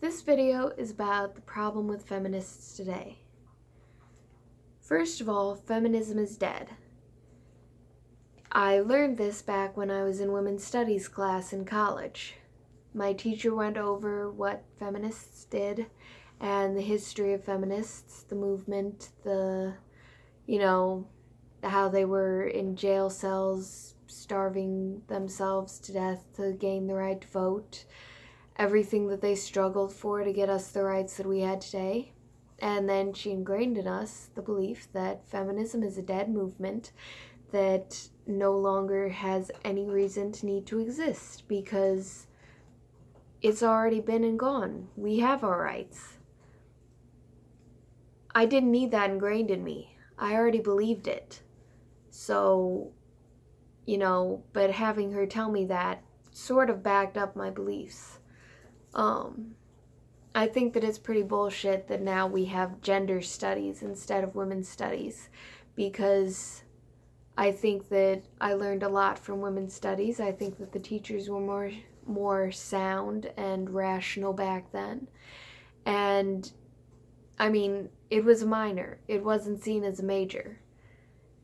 This video is about the problem with feminists today. First of all, feminism is dead. I learned this back when I was in women's studies class in college. My teacher went over what feminists did and the history of feminists, the movement, how they were in jail cells, starving themselves to death to gain the right to vote, everything that they struggled for to get us the rights that we had today. And then she ingrained in us the belief that feminism is a dead movement that no longer has any reason to need to exist because it's already been and gone. We have our rights. I didn't need that ingrained in me. I already believed it. So, but having her tell me that sort of backed up my beliefs. I think that it's pretty bullshit that now we have gender studies instead of women's studies, because I think that I learned a lot from women's studies. I think that the teachers were more sound and rational back then. And I mean, it was a minor. It wasn't seen as a major.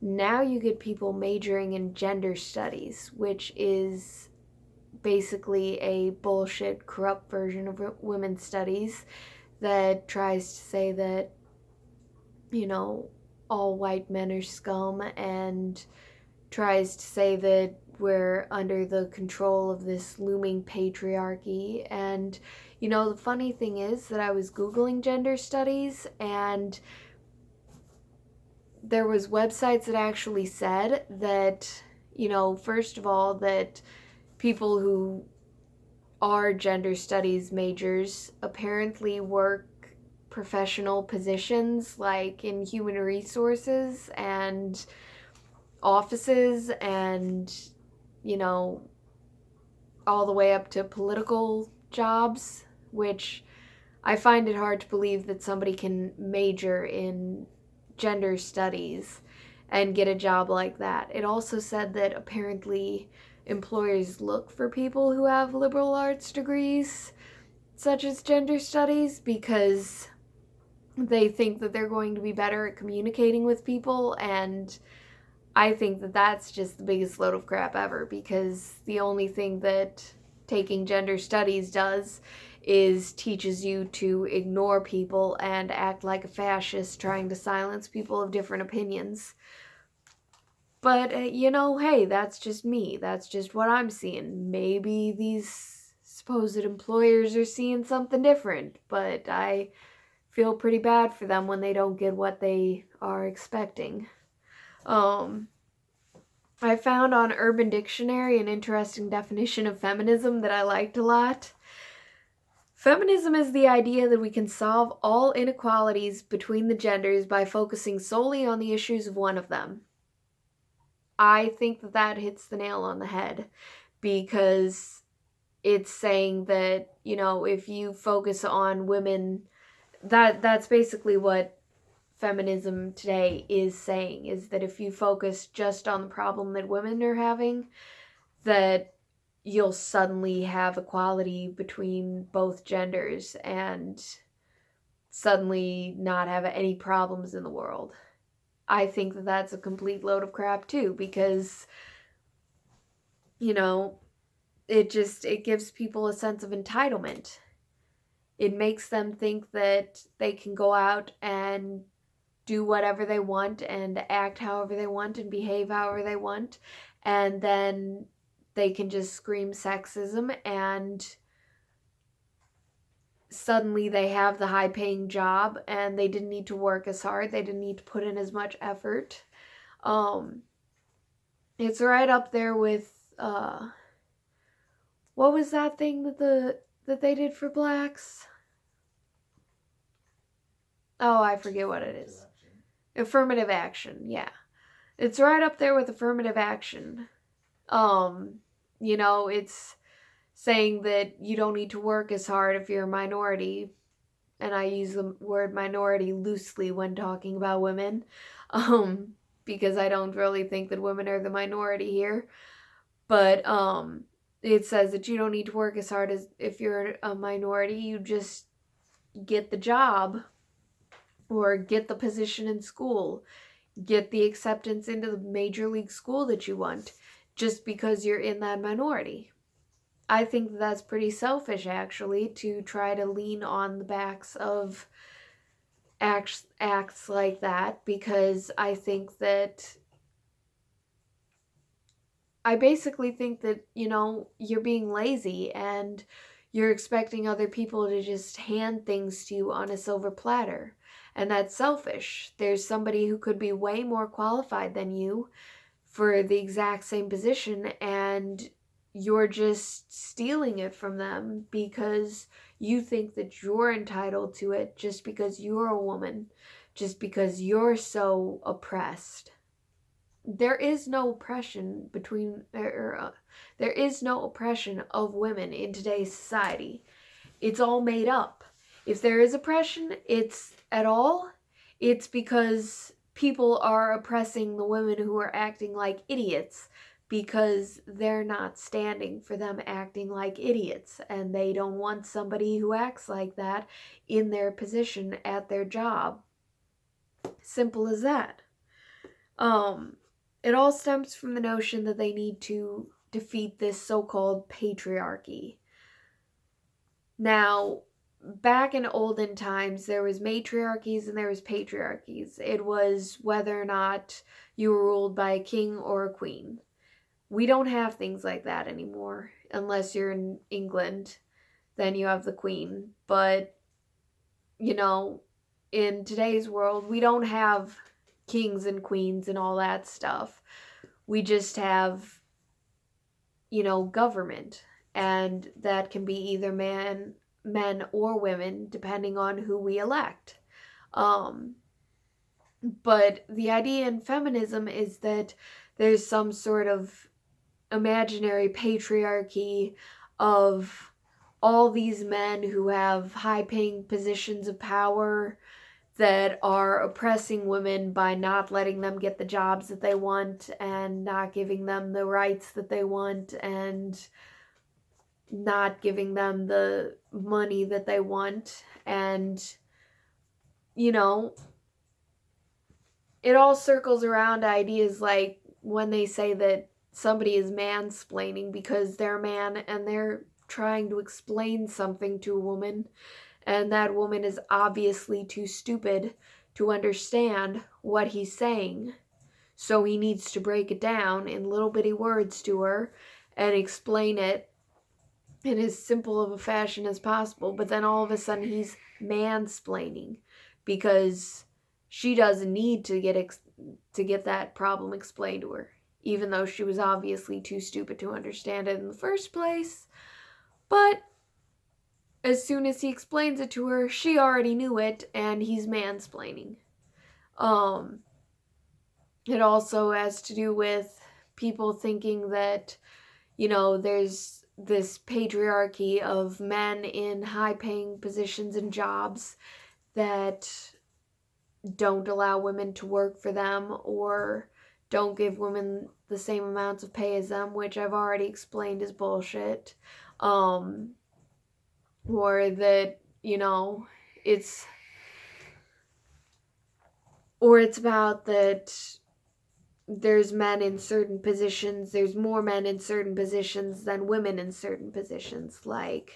Now you get people majoring in gender studies, which is basically a bullshit, corrupt version of women's studies that tries to say that, all white men are scum, and tries to say that we're under the control of this looming patriarchy. And, the funny thing is that I was Googling gender studies, and there was websites that actually said that, first of all, that people who are gender studies majors apparently work professional positions like in human resources and offices and, all the way up to political jobs, which I find it hard to believe that somebody can major in gender studies and get a job like that. It also said that apparently employers look for people who have liberal arts degrees, such as gender studies, because they think that they're going to be better at communicating with people. And I think that that's just the biggest load of crap ever, because the only thing that taking gender studies does is teaches you to ignore people and act like a fascist trying to silence people of different opinions. But, hey, that's just me. That's just what I'm seeing. Maybe these supposed employers are seeing something different, but I feel pretty bad for them when they don't get what they are expecting. I found on Urban Dictionary an interesting definition of feminism that I liked a lot. Feminism is the idea that we can solve all inequalities between the genders by focusing solely on the issues of one of them. I think that hits the nail on the head, because it's saying that, if you focus on women, that's basically what feminism today is saying, is that if you focus just on the problem that women are having, that you'll suddenly have equality between both genders and suddenly not have any problems in the world. I think that that's a complete load of crap too, because, it gives people a sense of entitlement. It makes them think that they can go out and do whatever they want and act however they want and behave however they want, and then they can just scream sexism and suddenly they have the high-paying job and they didn't need to work as hard. They didn't need to put in as much effort. It's right up there with what was that thing that they did for blacks? Oh, I forget what it is. Affirmative action, yeah. It's right up there with affirmative action. It's saying that you don't need to work as hard if you're a minority. And I use the word minority loosely when talking about women, because I don't really think that women are the minority here. But it says that you don't need to work as hard as if you're a minority. You just get the job or get the position in school, get the acceptance into the major league school that you want just because you're in that minority. I think that's pretty selfish, actually, to try to lean on the backs of acts like that, because I basically think that, you're being lazy and you're expecting other people to just hand things to you on a silver platter. And that's selfish. There's somebody who could be way more qualified than you for the exact same position, and you're just stealing it from them because you think that you're entitled to it just because you're a woman, just because you're so oppressed. There is no oppression there is no oppression of women in today's society. It's all made up. If there is oppression, it's because people are oppressing the women who are acting like idiots because they're not standing for them acting like idiots, and they don't want somebody who acts like that in their position at their job. Simple as that. It all stems from the notion that they need to defeat this so-called patriarchy. Now, back in olden times, there was matriarchies and there was patriarchies. It was whether or not you were ruled by a king or a queen. We don't have things like that anymore, unless you're in England, then you have the queen. But, in today's world, we don't have kings and queens and all that stuff. We just have, government. And that can be either men or women, depending on who we elect. But the idea in feminism is that there's some sort of imaginary patriarchy of all these men who have high-paying positions of power that are oppressing women by not letting them get the jobs that they want and not giving them the rights that they want and not giving them the money that they want. And, it all circles around ideas like when they say that somebody is mansplaining because they're a man and they're trying to explain something to a woman, and that woman is obviously too stupid to understand what he's saying. So he needs to break it down in little bitty words to her and explain it in as simple of a fashion as possible. But then all of a sudden he's mansplaining because she doesn't need to get that problem explained to her, even though she was obviously too stupid to understand it in the first place. But as soon as he explains it to her, she already knew it, and he's mansplaining. It also has to do with people thinking that, there's this patriarchy of men in high-paying positions and jobs that don't allow women to work for them or don't give women the same amounts of pay as them, which I've already explained is bullshit. Or that, it's about that there's men in certain positions, there's more men in certain positions than women in certain positions. Like,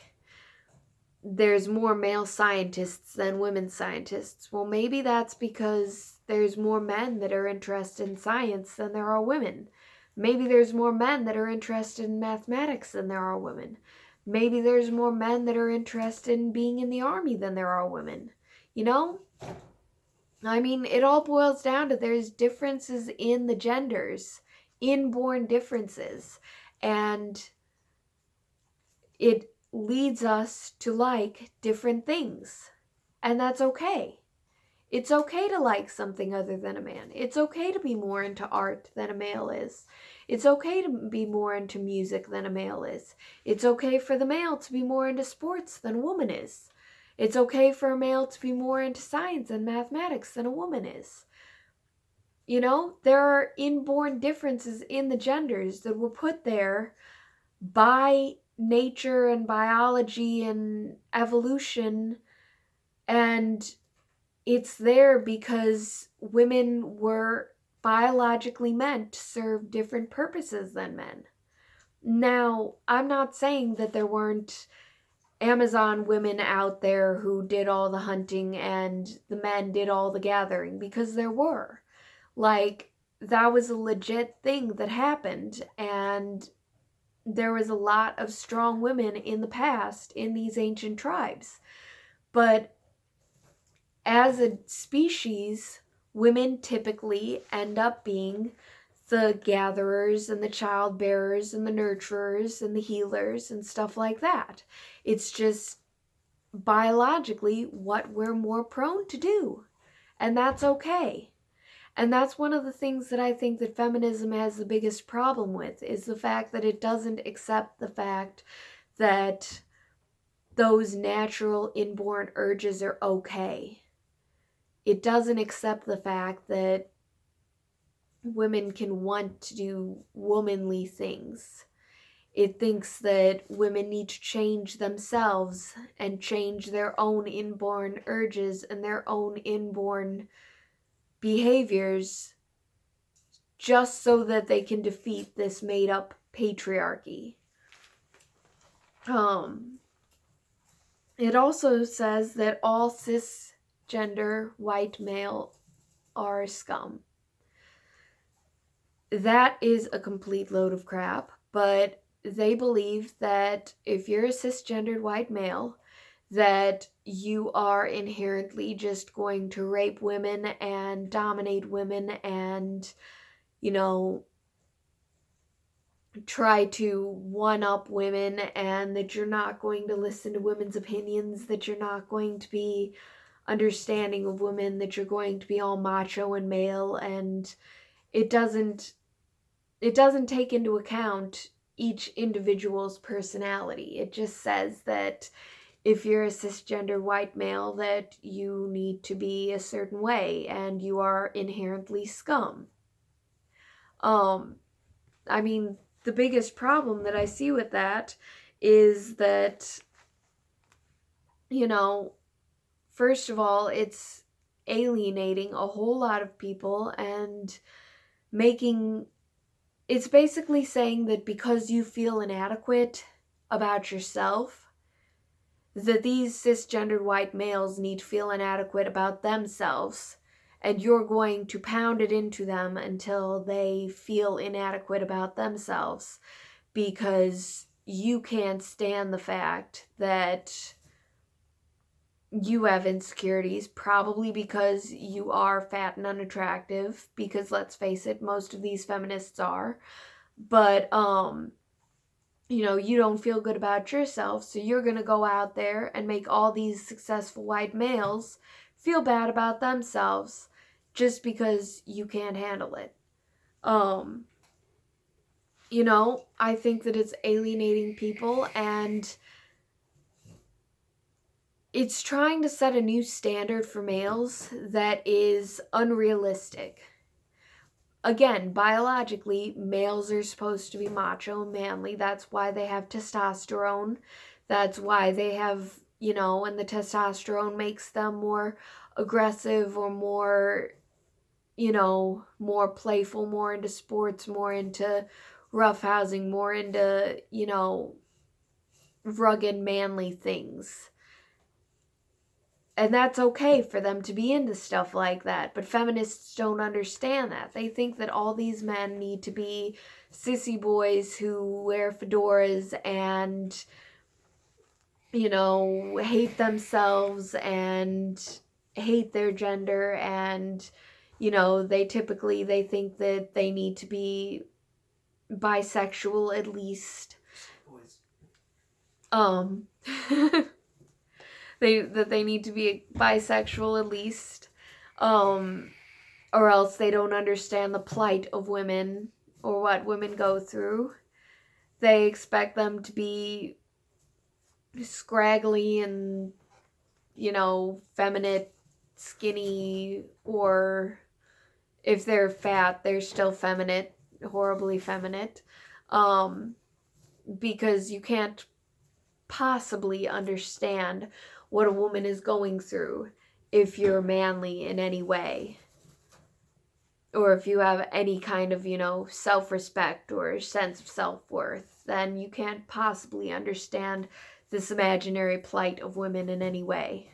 there's more male scientists than women scientists. Well, maybe that's because there's more men that are interested in science than there are women. Maybe there's more men that are interested in mathematics than there are women. Maybe there's more men that are interested in being in the army than there are women. I mean, it all boils down to there's differences in the genders, inborn differences, and it leads us to like different things. And that's okay. It's okay to like something other than a man. It's okay to be more into art than a male is. It's okay to be more into music than a male is. It's okay for the male to be more into sports than a woman is. It's okay for a male to be more into science and mathematics than a woman is. There are inborn differences in the genders that were put there by nature and biology and evolution And it's there because women were biologically meant to serve different purposes than men. Now, I'm not saying that there weren't Amazon women out there who did all the hunting and the men did all the gathering, because there were. Like, that was a legit thing that happened, and there was a lot of strong women in the past in these ancient tribes. But as a species, women typically end up being the gatherers and the childbearers and the nurturers and the healers and stuff like that. It's just biologically what we're more prone to do. And that's okay. And that's one of the things that I think that feminism has the biggest problem with, is the fact that it doesn't accept the fact that those natural inborn urges are okay. It doesn't accept the fact that women can want to do womanly things. It thinks that women need to change themselves and change their own inborn urges and their own inborn behaviors just so that they can defeat this made-up patriarchy. It also says that all cisgender white male are scum. That is a complete load of crap, but they believe that if you're a cisgendered white male, that you are inherently just going to rape women and dominate women and, try to one-up women, and that you're not going to listen to women's opinions, that you're not going to be understanding of women, that you're going to be all macho and male, and it doesn't take into account each individual's personality. It just says that if you're a cisgender white male, that you need to be a certain way and you are inherently scum. The biggest problem that I see with that is that, first of all, it's alienating a whole lot of people and it's basically saying that because you feel inadequate about yourself, that these cisgendered white males need to feel inadequate about themselves, and you're going to pound it into them until they feel inadequate about themselves, because you can't stand the fact that you have insecurities, probably because you are fat and unattractive, because let's face it, most of these feminists are. But you don't feel good about yourself, so you're going to go out there and make all these successful white males feel bad about themselves just because you can't handle it. I think that it's alienating people, and it's trying to set a new standard for males that is unrealistic. Again, biologically, males are supposed to be macho and manly. That's why they have testosterone. That's why they have, and the testosterone makes them more aggressive or more, more playful, more into sports, more into roughhousing, more into, rugged, manly things. And that's okay for them to be into stuff like that. But feminists don't understand that. They think that all these men need to be sissy boys who wear fedoras and, hate themselves and hate their gender. And, they think that they need to be bisexual at least. They need to be bisexual at least, or else they don't understand the plight of women or what women go through. They expect them to be scraggly and, feminine, skinny, or if they're fat, they're still feminine, horribly feminine, because you can't possibly understand what a woman is going through if you're manly in any way, or if you have any kind of, self-respect or sense of self-worth, then you can't possibly understand this imaginary plight of women in any way.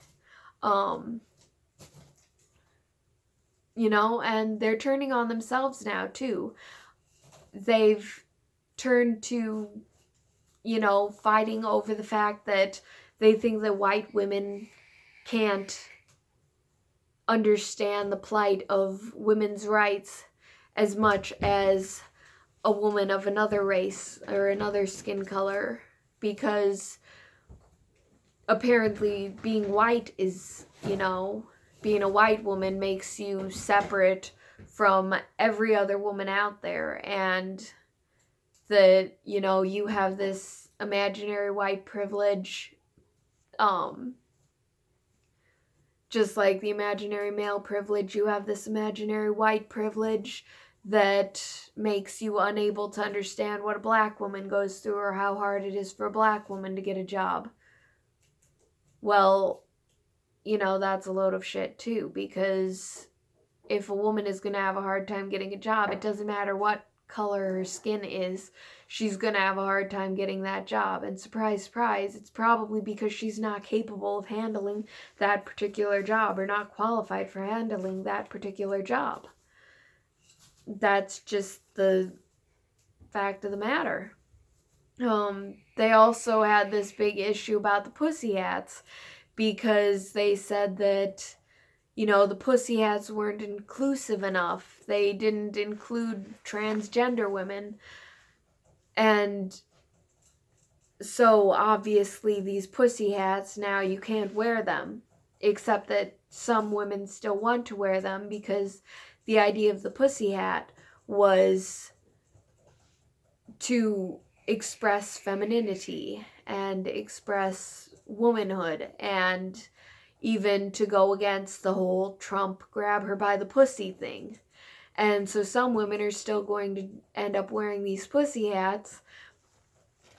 And they're turning on themselves now too. They've turned to, fighting over the fact that they think that white women can't understand the plight of women's rights as much as a woman of another race or another skin color, because apparently being white is, being a white woman makes you separate from every other woman out there, and that, you have this imaginary white privilege, just like the imaginary male privilege, you have this imaginary white privilege that makes you unable to understand what a black woman goes through or how hard it is for a black woman to get a job. Well, that's a load of shit too, because if a woman is going to have a hard time getting a job, it doesn't matter what color her skin is, she's going to have a hard time getting that job. And surprise, surprise, it's probably because she's not capable of handling that particular job or not qualified for handling that particular job. That's just the fact of the matter. They also had this big issue about the pussy hats, because they said that, the pussy hats weren't inclusive enough. They didn't include transgender women. And so obviously these pussy hats, now you can't wear them, except that some women still want to wear them, because the idea of the pussy hat was to express femininity and express womanhood, and even to go against the whole Trump grab her by the pussy thing. And so some women are still going to end up wearing these pussy hats.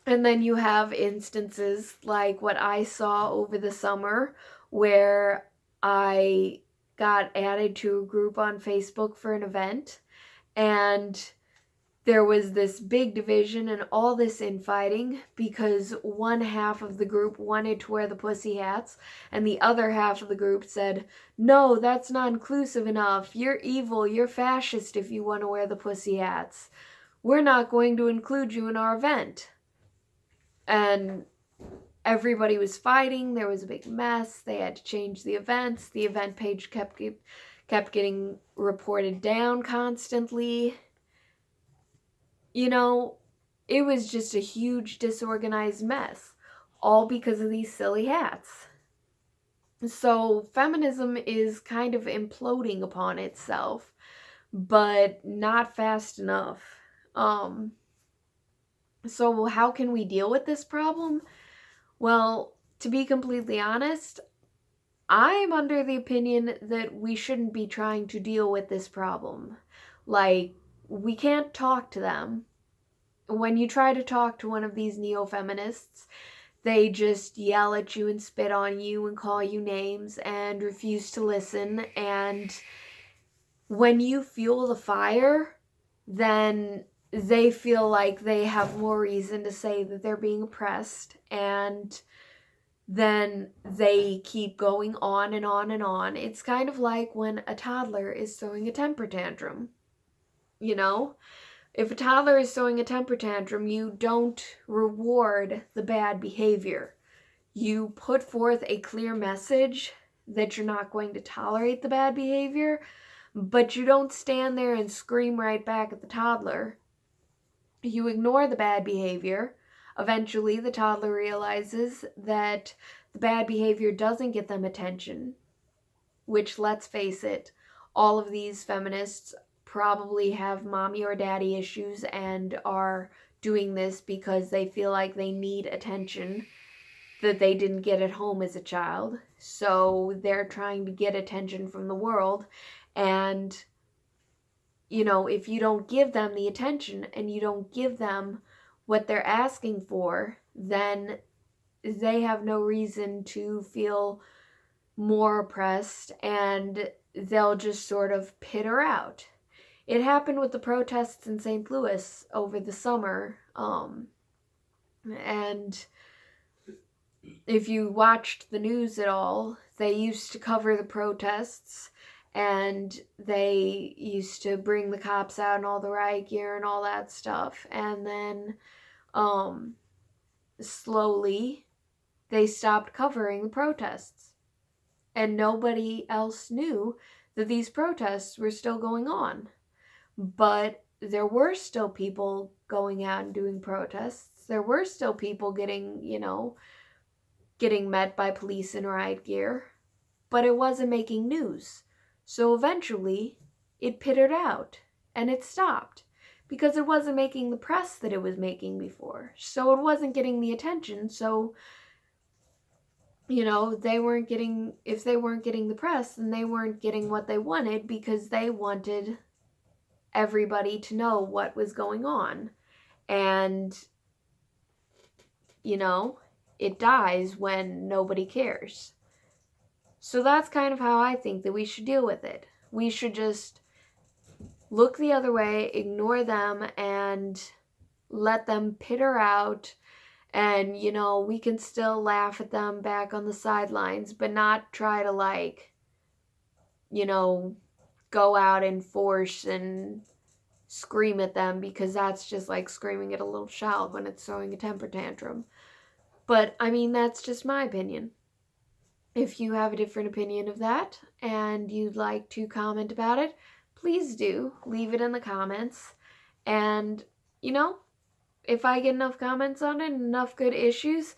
And then you have instances like what I saw over the summer, where I got added to a group on Facebook for an event, and there was this big division and all this infighting because one half of the group wanted to wear the pussy hats, and the other half of the group said, no, that's not inclusive enough. You're evil. You're fascist if you want to wear the pussy hats. We're not going to include you in our event. And everybody was fighting. There was a big mess. They had to change the events. The event page kept getting reported down constantly. It was just a huge disorganized mess, all because of these silly hats. So feminism is kind of imploding upon itself, but not fast enough. So how can we deal with this problem? Well, to be completely honest, I'm under the opinion that we shouldn't be trying to deal with this problem. Like, we can't talk to them. When you try to talk to one of these neo-feminists, they just yell at you and spit on you and call you names and refuse to listen. And when you fuel the fire, then they feel like they have more reason to say that they're being oppressed, and then they keep going on and on and on. It's kind of like when a toddler is throwing a temper tantrum. If a toddler is throwing a temper tantrum, you don't reward the bad behavior. You put forth a clear message that you're not going to tolerate the bad behavior, but you don't stand there and scream right back at the toddler. You ignore the bad behavior. Eventually, the toddler realizes that the bad behavior doesn't get them attention, which, let's face it, all of these feminists probably have mommy or daddy issues and are doing this because they feel like they need attention that they didn't get at home as a child. So they're trying to get attention from the world. And, if you don't give them the attention and you don't give them what they're asking for, then they have no reason to feel more oppressed, and they'll just sort of peter out. It happened with the protests in St. Louis over the summer. And if you watched the news at all, they used to cover the protests, and they used to bring the cops out and all the riot gear and all that stuff. And then slowly they stopped covering the protests. And nobody else knew that these protests were still going on. But there were still people going out and doing protests. There were still people getting met by police in riot gear. But it wasn't making news. So eventually, it petered out and it stopped because it wasn't making the press that it was making before. So it wasn't getting the attention. So, if they weren't getting the press, then they weren't getting what they wanted, because they wanted everybody to know what was going on. And, it dies when nobody cares. So that's kind of how I think that we should deal with it. We should just look the other way, ignore them, and let them peter out. And, we can still laugh at them back on the sidelines, but not try to, go out in force and scream at them, because that's just like screaming at a little child when it's throwing a temper tantrum. But, that's just my opinion. If you have a different opinion of that and you'd like to comment about it, please do. Leave it in the comments. And, if I get enough comments on it and enough good issues,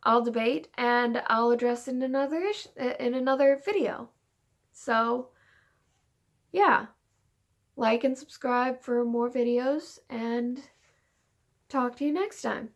I'll debate and I'll address it in another video. So, yeah. Like and subscribe for more videos, and talk to you next time.